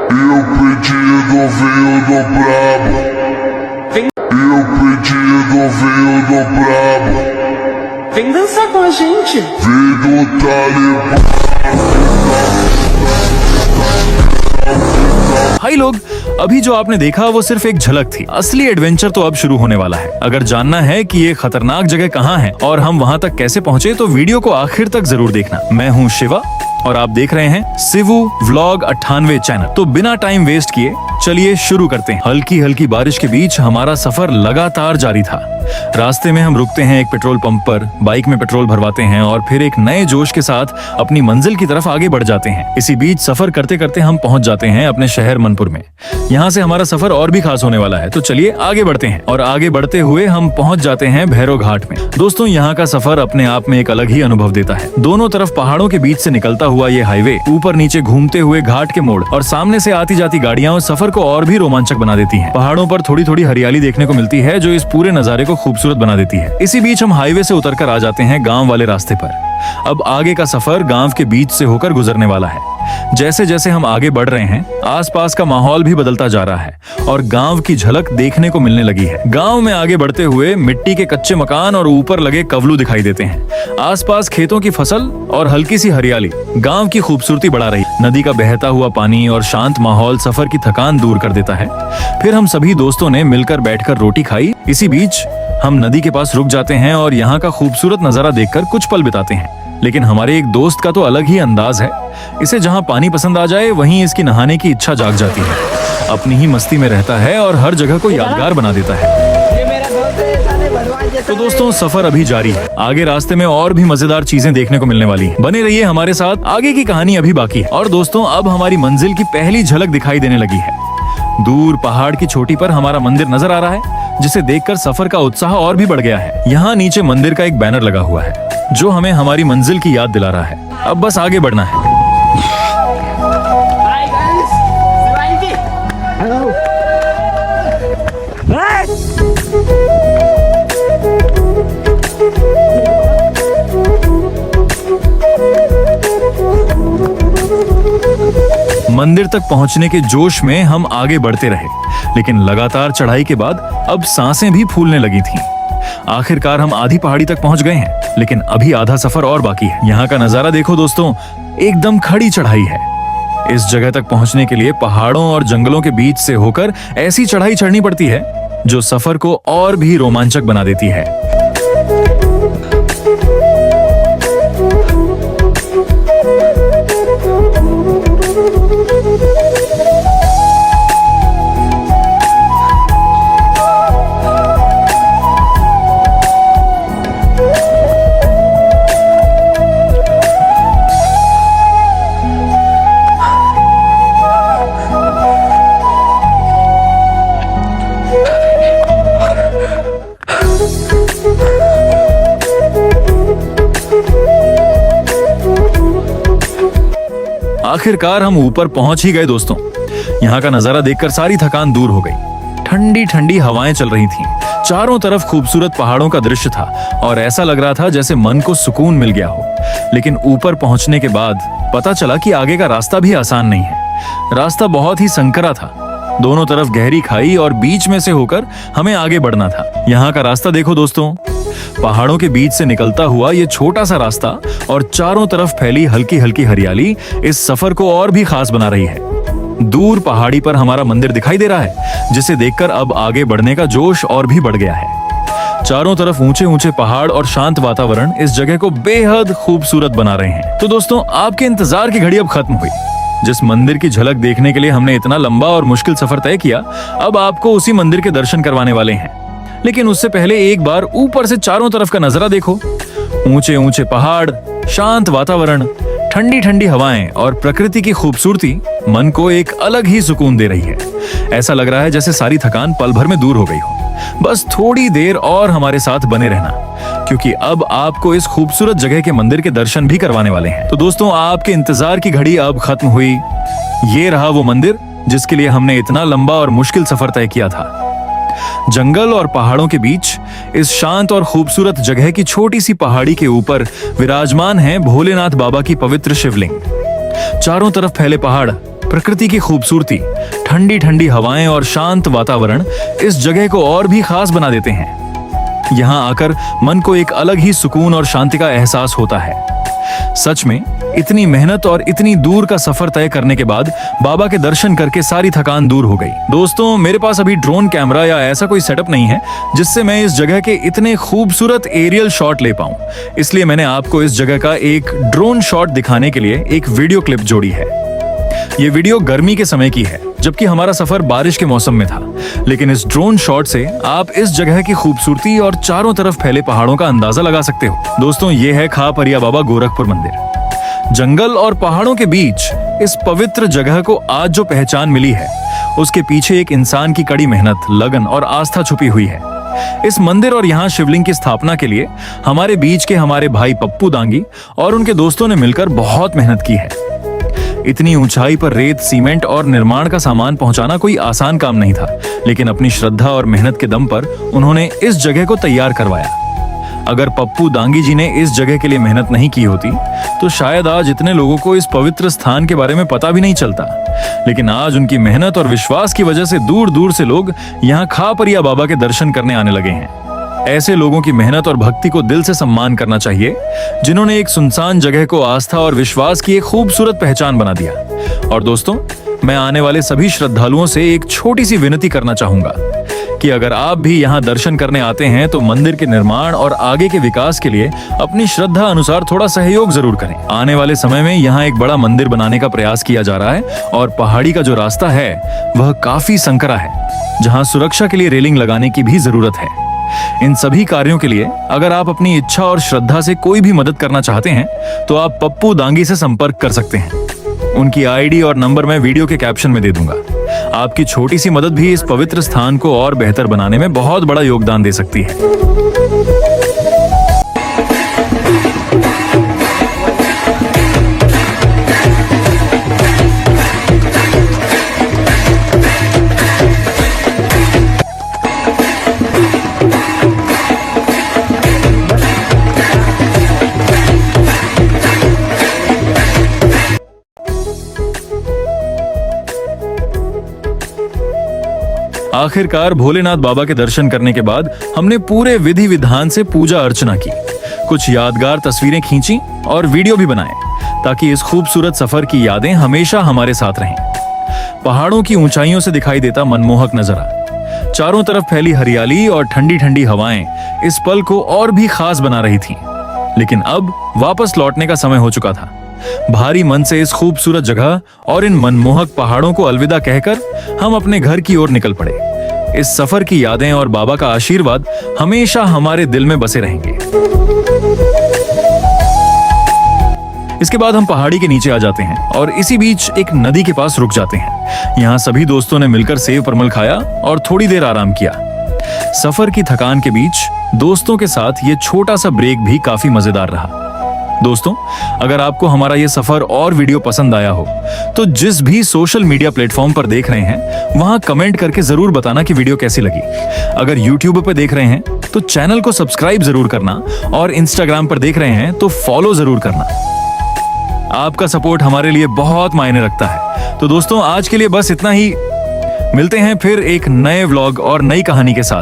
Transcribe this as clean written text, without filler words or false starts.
Eu pedido veio do brabo. Eu pedido veio do brabo. Vem dançar com a gente. Veio do Talibã. भाई लोग, अभी जो आपने देखा वो सिर्फ एक झलक थी। असली एडवेंचर तो अब शुरू होने वाला है। अगर जानना है कि ये खतरनाक जगह कहाँ है और हम वहाँ तक कैसे पहुँचे तो वीडियो को आखिर तक जरूर देखना। मैं हूँ शिवा और आप देख रहे हैं शिवू व्लॉग 98 चैनल। तो बिना टाइम वेस्ट किए चलिए शुरू करते हैं। हल्की हल्की बारिश के बीच हमारा सफर लगातार जारी था। रास्ते में हम रुकते हैं एक पेट्रोल पंप पर, बाइक में पेट्रोल भरवाते हैं और फिर एक नए जोश के साथ अपनी मंजिल की तरफ आगे बढ़ जाते हैं। इसी बीच सफर करते करते हम पहुंच जाते हैं अपने शहर मनपुर में। यहाँ से हमारा सफर और भी खास होने वाला है, तो चलिए आगे बढ़ते हैं। और आगे बढ़ते हुए हम पहुंच जाते हैं भैरव घाट में। दोस्तों, यहाँ का सफर अपने आप में एक अलग ही अनुभव देता है। दोनों तरफ पहाड़ों के बीच से निकलता हुआ ये हाईवे, ऊपर नीचे घूमते हुए घाट के मोड़ और सामने से आती जाती गाड़ियां सफर को और भी रोमांचक बना देती हैं। पहाड़ों पर थोड़ी थोड़ी हरियाली देखने को मिलती है जो इस पूरे नजारे को खूबसूरत बना देती है। इसी बीच हम हाईवे से उतरकर आ जाते हैं गांव वाले रास्ते पर। अब आगे का सफर गांव के बीच से होकर गुजरने वाला है। जैसे जैसे हम आगे बढ़ रहे हैं, आसपास का माहौल भी बदलता जा रहा है और गांव की झलक देखने को मिलने लगी है। गांव में आगे बढ़ते हुए मिट्टी के कच्चे मकान और ऊपर लगे कवलू दिखाई देते हैं। आसपास खेतों की फसल और हल्की सी हरियाली गांव की खूबसूरती बढ़ा रही। नदी का बहता हुआ पानी और शांत माहौल सफर की थकान दूर कर देता है। फिर हम सभी दोस्तों ने मिलकर बैठकर रोटी खाई। इसी बीच हम नदी के पास रुक जाते हैं और यहाँ का खूबसूरत नजारा देखकर कुछ पल बिताते हैं। लेकिन हमारे एक दोस्त का तो अलग ही अंदाज है। इसे जहाँ पानी पसंद आ जाए वहीं इसकी नहाने की इच्छा जाग जाती है। अपनी ही मस्ती में रहता है और हर जगह को यादगार बना देता है। तो दोस्तों, सफर अभी जारी है। आगे रास्ते में और भी मजेदार चीजें देखने को मिलने वाली हैं। बने रहिए हमारे साथ, आगे की कहानी अभी बाकी है। और दोस्तों, अब हमारी मंजिल की पहली झलक दिखाई देने लगी है। दूर पहाड़ की चोटी पर हमारा मंदिर नजर आ रहा है, जिसे देखकर सफर का उत्साह और भी बढ़ गया है। यहाँ नीचे मंदिर का एक बैनर लगा हुआ है जो हमें हमारी मंजिल की याद दिला रहा है। अब बस आगे बढ़ना है। मंदिर तक पहुंचने के जोश में हम आगे बढ़ते रहे, लेकिन लगातार चढ़ाई के बाद अब सांसें भी फूलने लगी थीं। आखिरकार हम आधी पहाड़ी तक पहुंच गए हैं, लेकिन अभी आधा सफर और बाकी है। यहाँ का नजारा देखो दोस्तों, एकदम खड़ी चढ़ाई है। इस जगह तक पहुंचने के लिए पहाड़ों और जंगलों के बीच से होकर ऐसी चढ़ाई चढ़नी पड़ती है जो सफर को और भी रोमांचक बना देती है। आखिरकार हम ऊपर पहुंच ही गए दोस्तों। यहाँ का नजारा देखकर सारी थकान दूर हो गई। ठंडी ठंडी हवाएं चल रही थीं। चारों तरफ खूबसूरत पहाड़ों का दृश्य था और ऐसा लग रहा था जैसे मन को सुकून मिल गया हो। लेकिन ऊपर पहुंचने के बाद पता चला कि आगे का रास्ता भी आसान नहीं है। रास्ता बहुत ही संकरा था। दोनों तरफ गहरी खाई और बीच में से होकर हमें आगे बढ़ना था। यहाँ का रास्ता देखो दोस्तों, पहाड़ों के बीच से निकलता हुआ ये छोटा सा रास्ता और चारों तरफ फैली हल्की हल्की हरियाली इस सफर को और भी खास बना रही है। दूर पहाड़ी पर हमारा मंदिर दिखाई दे रहा है, जिसे देखकर अब आगे बढ़ने का जोश और भी बढ़ गया है। चारों तरफ ऊंचे ऊंचे पहाड़ और शांत वातावरण इस जगह को बेहद खूबसूरत बना रहे हैं। तो दोस्तों, आपके इंतजार की घड़ी अब खत्म हुई। जिस मंदिर की झलक देखने के लिए हमने इतना लंबा और मुश्किल सफर तय किया, अब आपको उसी मंदिर के दर्शन करवाने वाले हैं। लेकिन उससे पहले एक बार ऊपर से चारों तरफ का नजारा देखो। ऊंचे ऊंचे पहाड़, शांत वातावरण, ठंडी ठंडी हवाएं और प्रकृति की खूबसूरती मन को एक अलग ही सुकून दे रही है। ऐसा लग रहा है जैसे सारी थकान पल भर में दूर हो गई हो। बस थोड़ी देर और हमारे साथ बने रहना, क्योंकि अब आपको इस खूबसूरत जगह के मंदिर के दर्शन भी करवाने वाले हैं। तो दोस्तों, आपके इंतजार की घड़ी अब खत्म हुई। ये रहा वो मंदिर जिसके लिए हमने इतना लंबा और मुश्किल सफर तय किया था। जंगल और पहाड़ों के बीच इस शांत और खूबसूरत जगह की छोटी सी पहाड़ी के ऊपर विराजमान है भोलेनाथ बाबा की पवित्र शिवलिंग। चारों तरफ फैले पहाड़ प्रकृति की खूबसूरती, ठंडी ठंडी हवाएं और शांत वातावरण इस जगह को और भी खास बना देते हैं। यहाँ आकर मन को एक अलग ही सुकून और शांति का एहसास होता है। सच में इतनी मेहनत और इतनी दूर का सफर तय करने के बाद बाबा के दर्शन करके सारी थकान दूर हो गई। दोस्तों, मेरे पास अभी ड्रोन कैमरा या ऐसा कोई सेटअप नहीं है जिससे मैं इस जगह के इतने खूबसूरत एरियल शॉट ले पाऊं। इसलिए मैंने आपको इस जगह का एक ड्रोन शॉट दिखाने के लिए एक वीडियो क्लिप जोड़ी है। ये वीडियो गर्मी के समय की है, जबकि हमारा सफर बारिश के मौसम में था। लेकिन इस ड्रोन शॉट से आप इस जगह की खूबसूरती और चारों तरफ फैले पहाड़ों का अंदाजा लगा सकते हो। दोस्तों, ये है खापरिया बाबा गोरखपुर मंदिर। जंगल और पहाड़ों के बीच इस पवित्र जगह को आज जो पहचान मिली है, उसके पीछे एक इंसान की कड़ी मेहनत, लगन और आस्था छुपी हुई है। इस मंदिर और यहाँ शिवलिंग की स्थापना के लिए हमारे बीच के हमारे भाई पप्पू दांगी और उनके दोस्तों ने मिलकर बहुत मेहनत की है। इतनी ऊंचाई पर रेत, सीमेंट और निर्माण का सामान पहुंचाना कोई आसान काम नहीं था, लेकिन अपनी श्रद्धा और मेहनत के दम पर उन्होंने इस जगह को तैयार करवाया। अगर पप्पू दांगी जी ने इस जगह के लिए मेहनत नहीं की होती तो शायद आज इतने लोगों को इस पवित्र स्थान के बारे में पता भी नहीं चलता। लेकिन आज उनकी मेहनत और विश्वास की वजह से दूर दूर से लोग यहाँ खापरिया बाबा के दर्शन करने आने लगे हैं। ऐसे लोगों की मेहनत और भक्ति को दिल से सम्मान करना चाहिए, जिन्होंने एक सुनसान जगह को आस्था और विश्वास की एक खूबसूरत पहचान बना दिया। और दोस्तों, मैं आने वाले सभी श्रद्धालुओं से एक छोटी सी विनती करना चाहूंगा कि अगर आप भी यहाँ दर्शन करने आते हैं तो मंदिर के निर्माण और आगे के विकास के लिए अपनी श्रद्धा अनुसार थोड़ा सहयोग जरूर करें। आने वाले समय में यहाँ एक बड़ा मंदिर बनाने का प्रयास किया जा रहा है और पहाड़ी का जो रास्ता है वह काफी संकरा है, जहाँ सुरक्षा के लिए रेलिंग लगाने की भी जरूरत है। इन सभी कार्यों के लिए अगर आप अपनी इच्छा और श्रद्धा से कोई भी मदद करना चाहते हैं तो आप पप्पू दांगी से संपर्क कर सकते हैं। उनकी आईडी और नंबर मैं वीडियो के कैप्शन में दे दूंगा। आपकी छोटी सी मदद भी इस पवित्र स्थान को और बेहतर बनाने में बहुत बड़ा योगदान दे सकती है। आखिरकार भोलेनाथ बाबा के दर्शन करने के बाद हमने पूरे विधि विधान से पूजा अर्चना की, कुछ यादगार तस्वीरें खींची और वीडियो भी बनाए, ताकि इस खूबसूरत सफर की यादें हमेशा हमारे साथ रहें। पहाड़ों की ऊंचाइयों से दिखाई देता मनमोहक नजारा, चारों तरफ फैली हरियाली और ठंडी ठंडी हवाएं इस पल को और भी खास बना रही थीं। लेकिन अब वापस लौटने का समय हो चुका था। भारी मन से इस खूबसूरत जगह और इन मनमोहक पहाड़ों को अलविदा कहकर हम अपने घर की ओर निकल पड़े। इस सफर की यादें और बाबा का आशीर्वाद हमेशा हमारे दिल में बसे रहेंगे। इसके बाद हम पहाड़ी के नीचे आ जाते हैं और इसी बीच एक नदी के पास रुक जाते हैं। यहाँ सभी दोस्तों ने मिलकर सेव परमल खाया और थोड़ी देर आराम किया। सफर की थकान के बीच दोस्तों के साथ ये छोटा सा ब्रेक भी काफी मजेदार रहा। दोस्तों, अगर आपको हमारा ये सफर और वीडियो पसंद आया हो तो जिस भी सोशल मीडिया प्लेटफॉर्म पर देख रहे हैं वहां कमेंट करके जरूर बताना कि वीडियो कैसी लगी। अगर यूट्यूब पर देख रहे हैं तो चैनल को सब्सक्राइब जरूर करना और इंस्टाग्राम पर देख रहे हैं तो फॉलो जरूर करना। आपका सपोर्ट हमारे लिए बहुत मायने रखता है। तो दोस्तों, आज के लिए बस इतना ही। मिलते हैं फिर एक नए व्लॉग और नई कहानी के साथ।